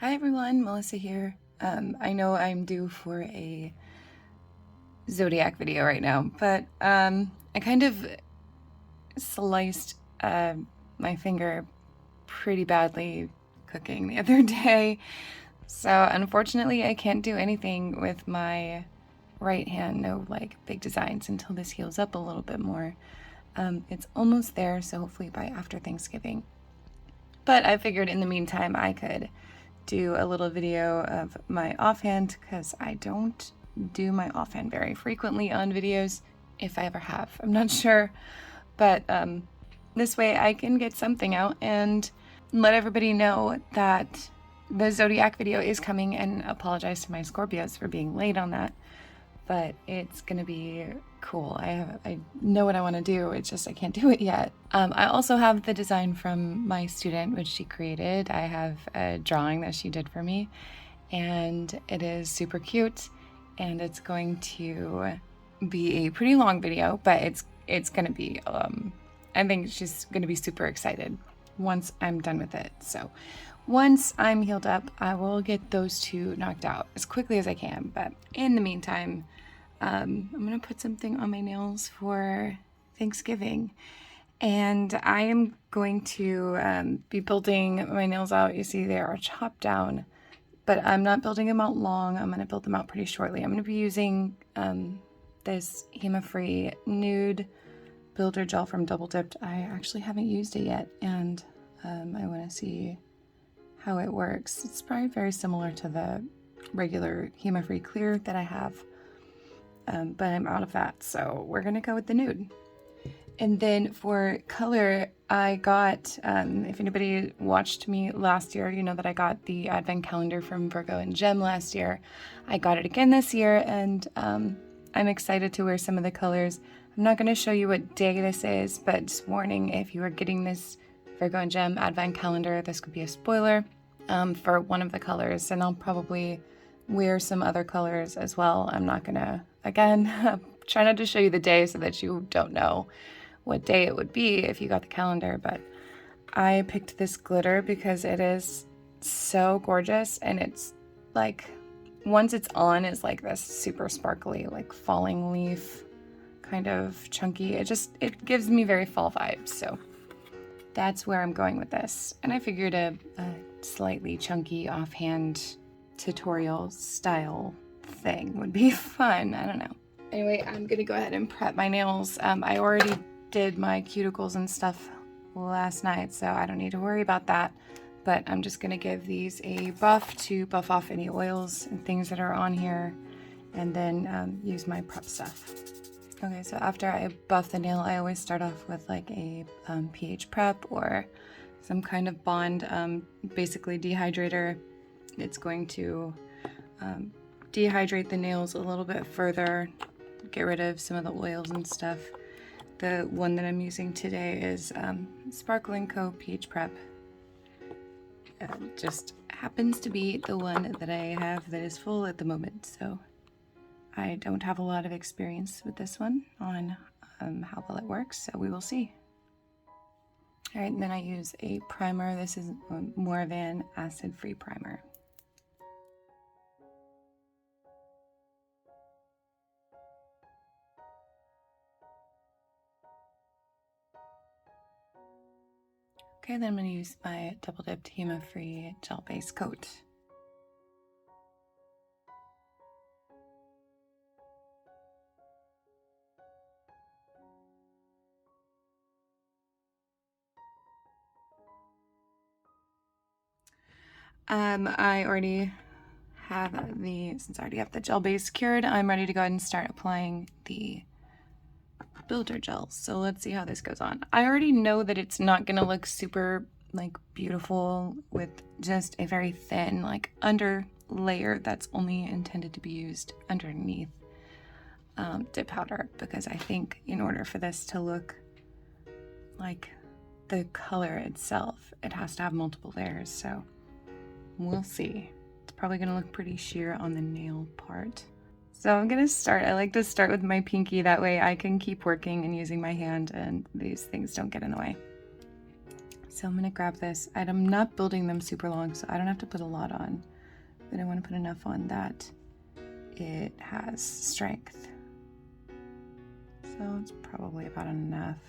Hi everyone, Melissa here. I know I'm due for a zodiac video right now, but I kind of sliced my finger pretty badly cooking the other day. So unfortunately I can't do anything with my right hand, no like big designs until this heals up a little bit more. It's almost there, so hopefully by after Thanksgiving. But I figured in the meantime I could do a little video of my offhand because I don't do my offhand very frequently on videos, if I ever have. I'm not sure, but this way I can get something out and let everybody know that the Zodiac video is coming, and apologize to my Scorpios for being late on that, but it's gonna be cool. I know what I want to do, it's just I can't do it yet. I also have the design from my student, which she created. I have a drawing that she did for me, and it is super cute, and it's going to be a pretty long video, but it's gonna be I think she's gonna be super excited once I'm done with it. So once I'm healed up, I will get those two knocked out as quickly as I can, but in the meantime, I'm gonna put something on my nails for Thanksgiving, and I am going to be building my nails out. You see they are chopped down, but I'm not building them out long. I'm gonna build them out pretty shortly. I'm gonna be using this HEMA-free nude builder gel from Dipp'd. I actually haven't used it yet, and I wanna see how it works. It's probably very similar to the regular HEMA-free clear that I have. But I'm out of that, so we're gonna go with the nude. And then for color, I got, if anybody watched me last year, you know that I got the advent calendar from Virgo and Gem last year. I got it again this year, and I'm excited to wear some of the colors. I'm not gonna show you what day this is, but just warning, if you are getting this Virgo and Gem advent calendar, this could be a spoiler for one of the colors, and I'll probably wear some other colors as well. I'm not gonna, again, try not to show you the day so that you don't know what day it would be if you got the calendar, but I picked this glitter because it is so gorgeous, and it's like, once it's on, it's like this super sparkly, like falling leaf, kind of chunky. It gives me very fall vibes, so that's where I'm going with this. And I figured a slightly chunky offhand tutorial style thing would be fun. I don't know. Anyway, I'm gonna go ahead and prep my nails. I already did my cuticles and stuff last night, so I don't need to worry about that. But I'm just gonna give these a buff to buff off any oils and things that are on here, and then use my prep stuff. Okay, so after I buff the nail, I always start off with like a pH prep or some kind of bond, basically dehydrator. It's going to dehydrate the nails a little bit further, get rid of some of the oils and stuff. The one that I'm using today is Sparkling Co. pH Prep. Just happens to be the one that I have that is full at the moment, so I don't have a lot of experience with this one on how well it works, so we will see. All right, and then I use a primer. This is more of an acid-free primer. Okay, then I'm going to use my Double Dipped HEMA-free gel base coat. I already have since I already have the gel base cured, I'm ready to go ahead and start applying the builder gel. So let's see how this goes on. I already know that it's not gonna look super like beautiful with just a very thin like under layer that's only intended to be used underneath dip powder, because I think in order for this to look like the color itself, it has to have multiple layers, so we'll see. It's probably gonna look pretty sheer on the nail part. So I'm gonna start, I like to start with my pinky, that way I can keep working and using my hand and these things don't get in the way. So I'm gonna grab this. I'm not building them super long, so I don't have to put a lot on, but I want to put enough on that it has strength. So it's probably about enough.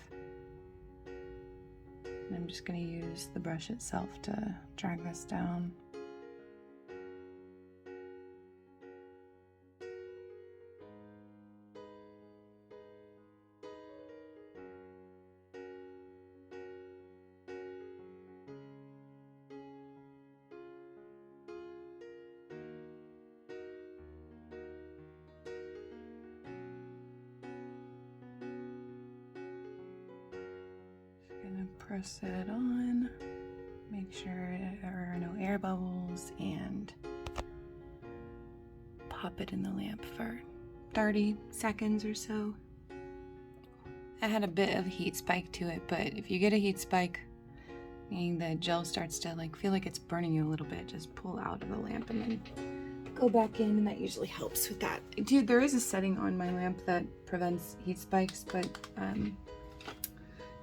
And I'm just gonna use the brush itself to drag this down. Gonna press it on, make sure there are no air bubbles, and pop it in the lamp for 30 seconds or so. I had a bit of a heat spike to it, but if you get a heat spike, meaning the gel starts to feel like it's burning you a little bit, just pull out of the lamp and then go back in, and that usually helps with that. Dude, there is a setting on my lamp that prevents heat spikes, but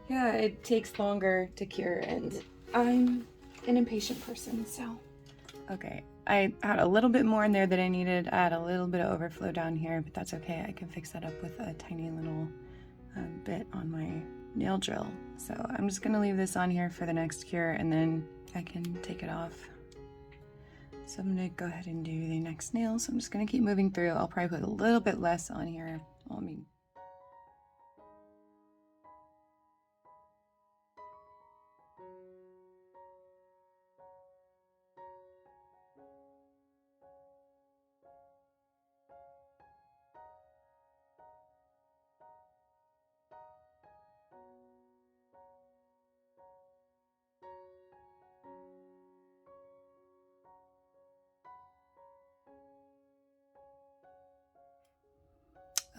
yeah, it takes longer to cure, and I'm an impatient person, so. Okay, I had a little bit more in there that I needed. I had a little bit of overflow down here, but that's okay. I can fix that up with a tiny little bit on my nail drill. So I'm just gonna leave this on here for the next cure, and then I can take it off. So I'm gonna go ahead and do the next nail. So I'm just gonna keep moving through. I'll probably put a little bit less on here. Well, I mean,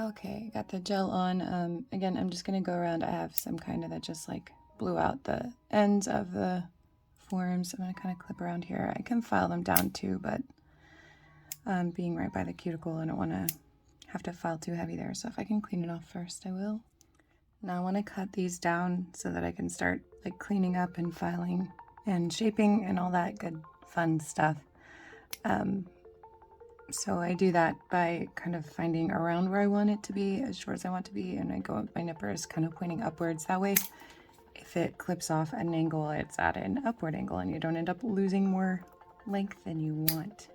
okay, got the gel on. Again, I'm just gonna go around. I have some kind of that just blew out the ends of the forms. I'm gonna kind of clip around here. I can file them down too, but being right by the cuticle, I don't want to have to file too heavy there. So if I can clean it off first, I will. Now I want to cut these down so that I can start cleaning up and filing and shaping and all that good fun stuff. So I do that by kind of finding around where I want it to be, as short as I want it to be, and I go with my nippers kind of pointing upwards. That way, if it clips off at an angle, it's at an upward angle, and you don't end up losing more length than you want.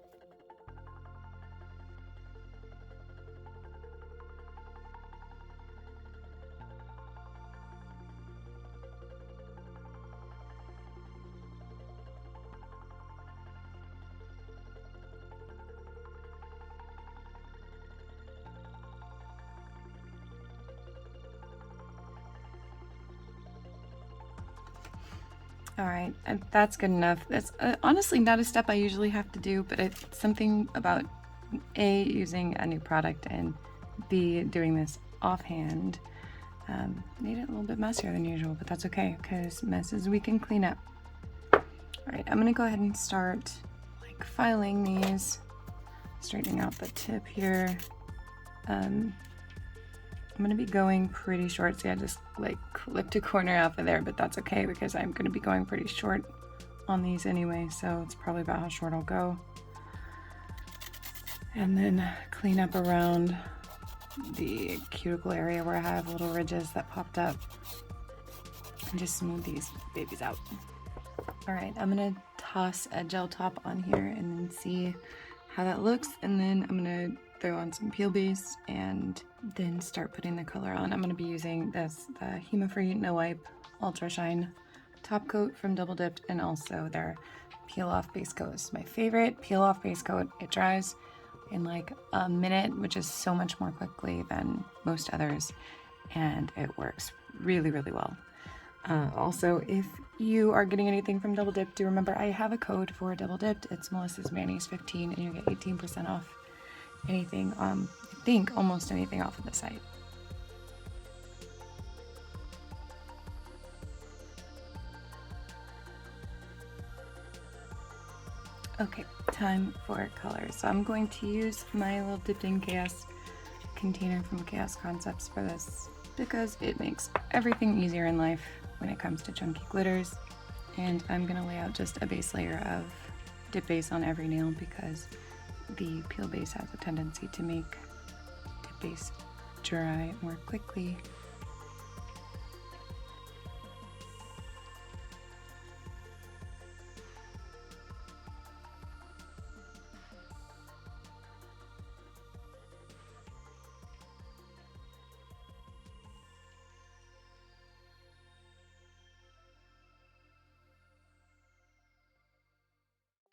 All right, that's good enough. That's honestly not a step I usually have to do, but it's something about A, using a new product, and B, doing this offhand made it a little bit messier than usual, but that's okay, because messes we can clean up. All right, I'm gonna go ahead and start filing these, straightening out the tip here. I'm gonna be going pretty short. See, I just clipped a corner off of there, but that's okay because I'm gonna be going pretty short on these anyway, so it's probably about how short I'll go. And then clean up around the cuticle area where I have little ridges that popped up, and just smooth these babies out. All right, I'm gonna toss a gel top on here and then see how that looks, and then I'm gonna throw on some peel base and then start putting the color on. I'm going to be using the Hema-free No Wipe Ultra Shine top coat from Dipp'd, and also their peel off base coat. This is my favorite peel off base coat. It dries in a minute, which is so much more quickly than most others, and it works really, really well. Also, if you are getting anything from Dipp'd, do remember I have a code for Dipp'd. It's Melissa's Mayonnaise 15, and you get 18% off anything, I think almost anything off of the site. Okay, time for color. So I'm going to use my little Dipp'd in Chaos container from Chaos Concepts for this, because it makes everything easier in life when it comes to chunky glitters. And I'm gonna lay out just a base layer of dip base on every nail because the peel base has a tendency to make dip base dry more quickly.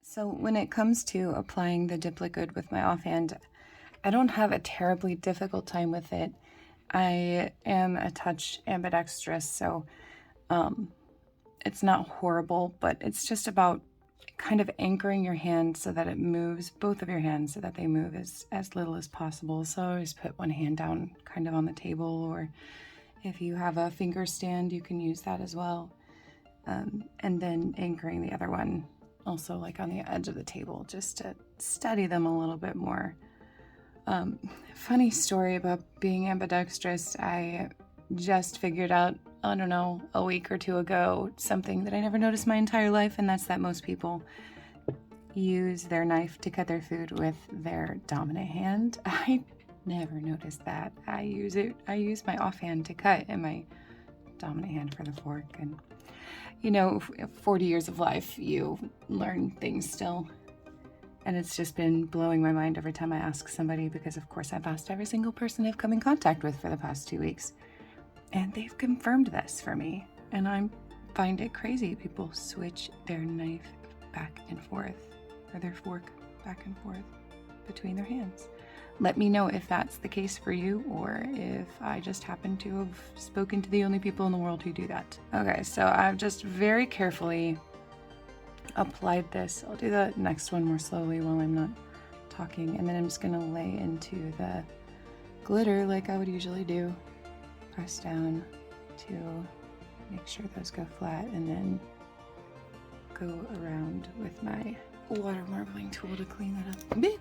So when it comes to applying the dip liquid with my offhand, I don't have a terribly difficult time with it. I am a touch ambidextrous, so it's not horrible, but it's just about kind of anchoring your hand so that it moves, both of your hands, so that they move as little as possible. So I always put one hand down kind of on the table, or if you have a finger stand, you can use that as well. And then anchoring the other one also like on the edge of the table, just to steady them a little bit more. Funny story about being ambidextrous. I just figured out, I don't know, a week or two ago, something that I never noticed my entire life, and that's that most people use their knife to cut their food with their dominant hand. I never noticed that. I use my offhand to cut and my dominant hand for the fork. And you know, 40 years of life, you learn things still. And it's just been blowing my mind every time I ask somebody, because of course I've asked every single person I've come in contact with for the past 2 weeks. And they've confirmed this for me. And I find it crazy. People switch their knife back and forth, or their fork back and forth between their hands. Let me know if that's the case for you, or if I just happen to have spoken to the only people in the world who do that. Okay, so I've just very carefully applied this. I'll do the next one more slowly while I'm not talking, and then I'm just gonna lay into the glitter like I would usually do. Press down to make sure those go flat, and then go around with my water marbling tool to clean that up a bit.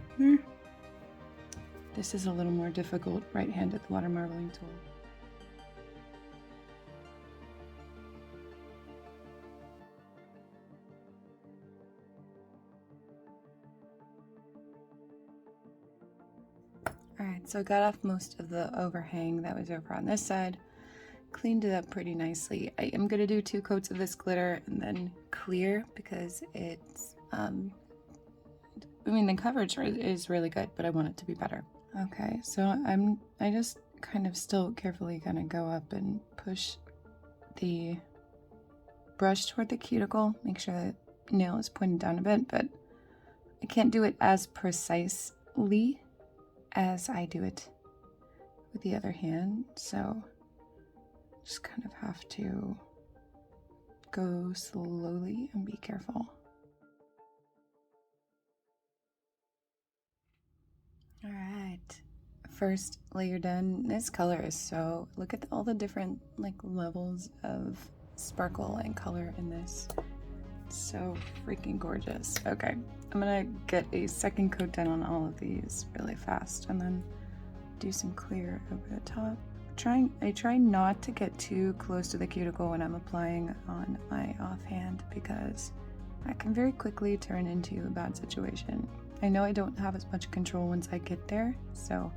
This is a little more difficult, right-handed water marbling tool. All right, so I got off most of the overhang that was over on this side, cleaned it up pretty nicely. I am gonna do 2 coats of this glitter and then clear, because it's, I mean, the coverage is really good, but I want it to be better. Okay, so I just kind of still carefully gonna go up and push the brush toward the cuticle, make sure that nail is pointed down a bit, but I can't do it as precisely as I do it with the other hand, so just kind of have to go slowly and be careful. All right, first layer done. This color is so, look at all the different like levels of sparkle and color in this. It's so freaking gorgeous. Okay, I'm gonna get a second coat done on all of these really fast, and then do some clear over the top. I try not to get too close to the cuticle when I'm applying on my offhand, because that can very quickly turn into a bad situation. I know I don't have as much control once I get there, so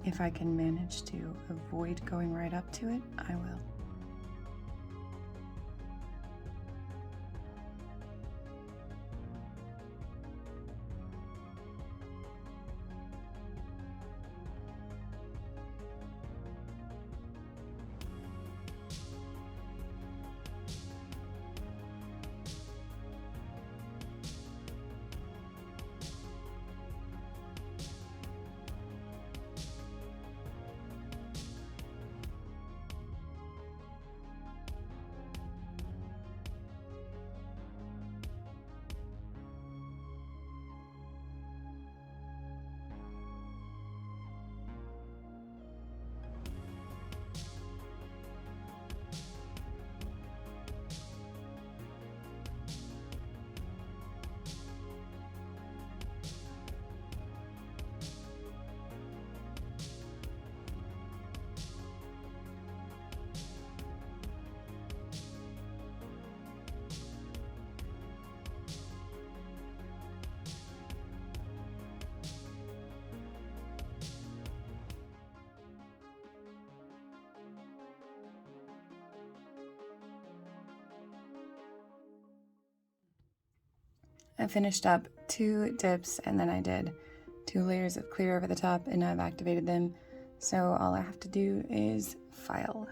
if I can manage to avoid going right up to it, I will. I finished up 2 dips, and then I did 2 layers of clear over the top, and I've activated them. So all I have to do is file.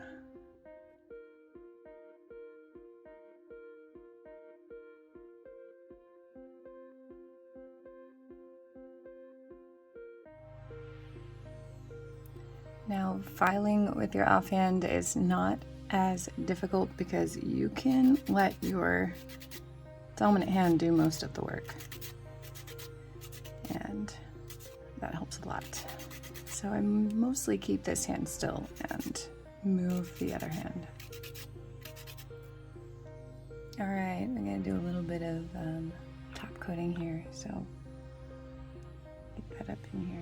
Now, filing with your offhand is not as difficult because you can let your dominant hand do most of the work, and that helps a lot. So I mostly keep this hand still and move the other hand. All right, I'm gonna do a little bit of top coating here, so get that up in here.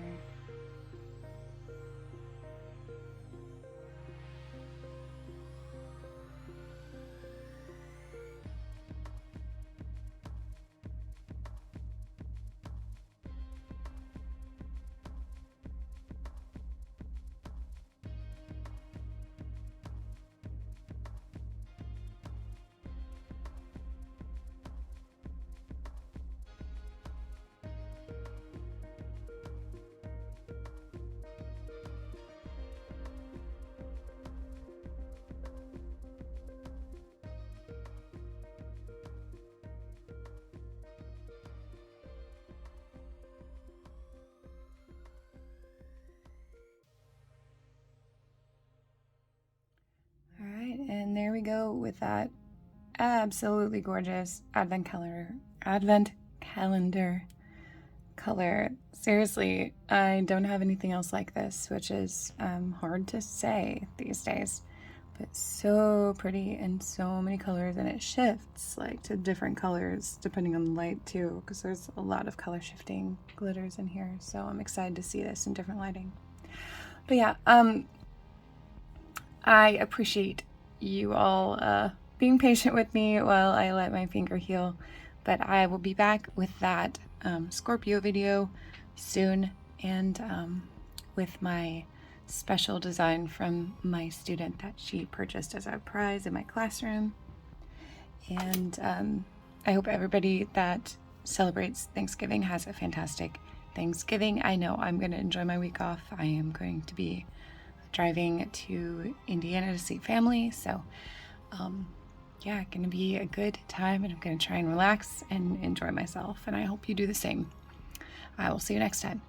All right, and there we go with that absolutely gorgeous advent calendar color. Seriously, I don't have anything else like this, which is hard to say these days, but so pretty and so many colors, and it shifts like to different colors depending on the light too, because there's a lot of color shifting glitters in here. So I'm excited to see this in different lighting. But yeah, I appreciate you all being patient with me while I let my finger heal, but I will be back with that Scorpio video soon, and with my special design from my student that she purchased as a prize in my classroom. And I hope everybody that celebrates Thanksgiving has a fantastic Thanksgiving. I know I'm going to enjoy my week off. I am going to be driving to Indiana to see family, so yeah, gonna be a good time, and I'm gonna try and relax and enjoy myself, and I hope you do the same. I will see you next time.